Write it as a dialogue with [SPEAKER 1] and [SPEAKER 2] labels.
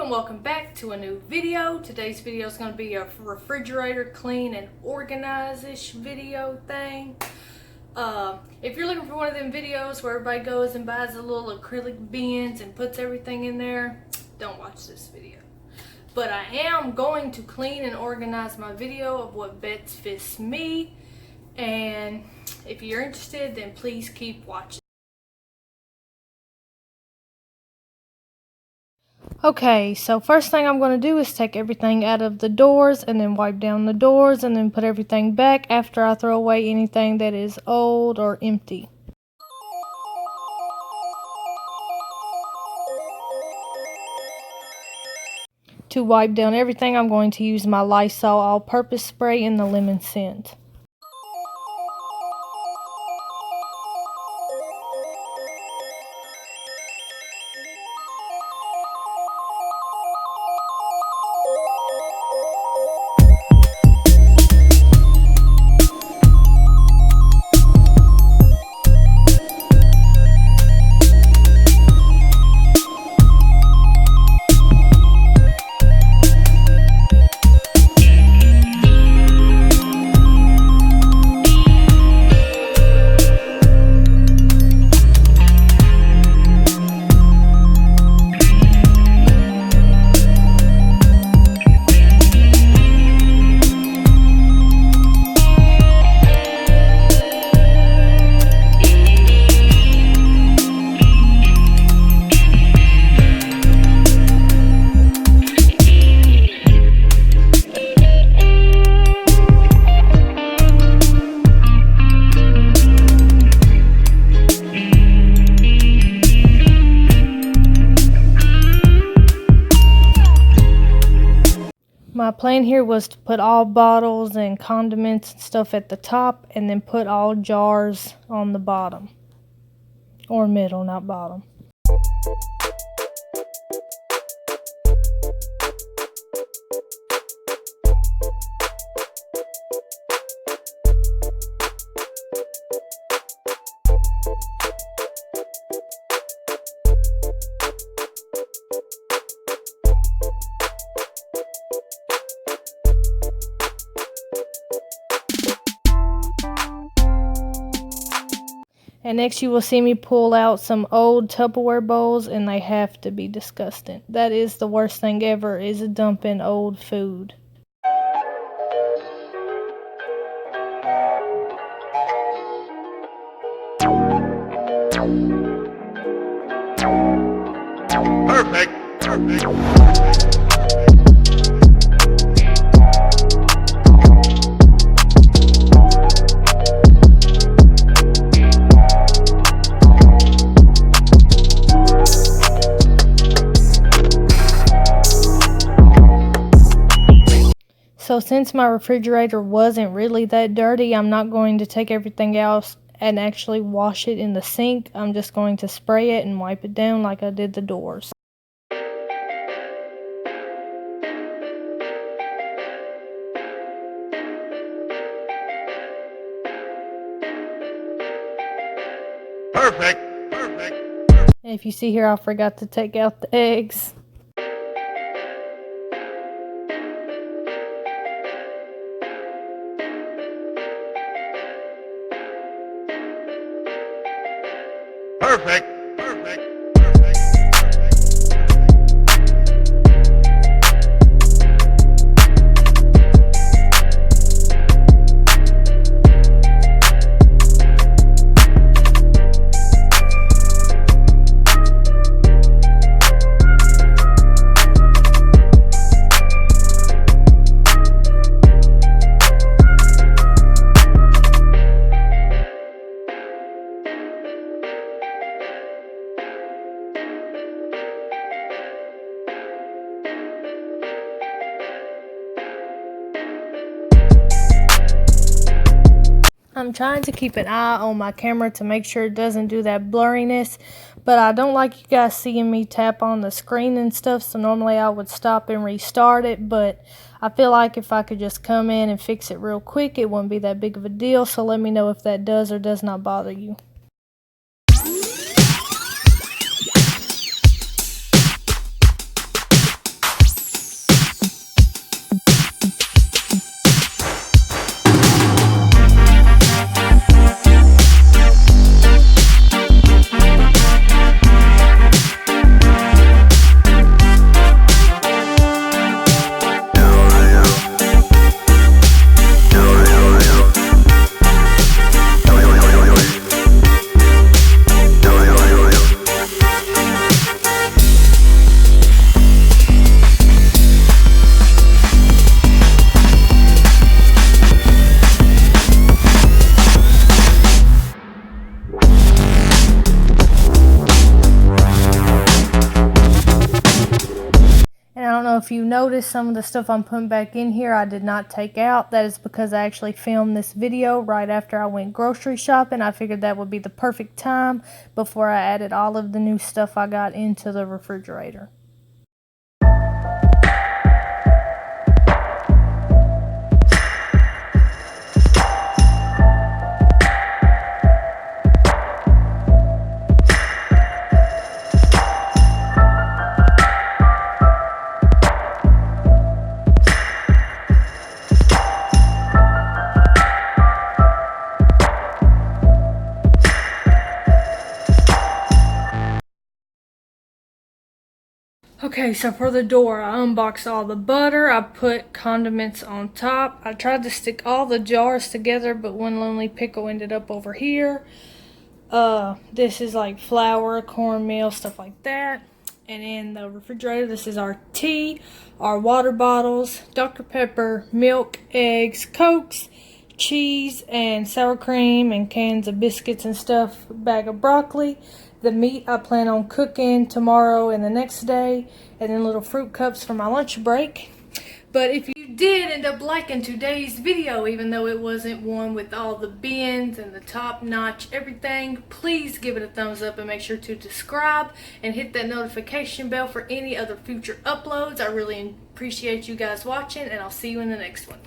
[SPEAKER 1] and welcome back to a new video. Today's video is going to be a refrigerator clean and organize-ish video thing. If you're looking for one of them videos where everybody goes and buys the little acrylic bins and puts everything in there, don't watch this video. But I am going to clean and organize my video of what best fits me, and if you're interested, then please keep watching. Okay, so first thing I'm going to do is take everything out of the doors and then wipe down the doors and then put everything back after I throw away anything that is old or empty. To wipe down everything, I'm going to use my Lysol all-purpose spray in the lemon scent. My plan here was to put all bottles and condiments and stuff at the top and then put all jars on the bottom. Or middle, not bottom. And next you will see me pull out some old Tupperware bowls, and they have to be disgusting. That is the worst thing ever, is dumping old food.
[SPEAKER 2] Perfect.
[SPEAKER 1] So since my refrigerator wasn't really that dirty, I'm not going to take everything else and actually wash it in the sink. I'm just going to spray it and wipe it down like I did the doors.
[SPEAKER 2] Perfect.
[SPEAKER 1] And if you see here, I forgot to take out the eggs.
[SPEAKER 2] Perfect.
[SPEAKER 1] I'm trying to keep an eye on my camera to make sure it doesn't do that blurriness, but I don't like you guys seeing me tap on the screen and stuff, so normally I would stop and restart it, but I feel like if I could just come in and fix it real quick, it wouldn't be that big of a deal, so let me know if that does or does not bother you. don't know if you noticed some of the stuff I'm putting back in here I did not take out. That is because I actually filmed this video right after I went grocery shopping. I figured that would be the perfect time before I added all of the new stuff I got into the refrigerator. Okay, so for the door, I unboxed all the butter. I put condiments on top. I tried to stick all the jars together, but one lonely pickle ended up over here. This is like flour, cornmeal, stuff like that. And in the refrigerator, this is our tea, our water bottles, Dr. Pepper, milk, eggs, Cokes, cheese, and sour cream, and cans of biscuits and stuff, bag of broccoli. The meat I plan on cooking tomorrow and the next day, and then little fruit cups for my lunch break. But if you did end up liking today's video, even though it wasn't one with all the bins and the top-notch everything, please give it a thumbs up and make sure to subscribe and hit that notification bell for any other future uploads. I really appreciate you guys watching, and I'll see you in the next one.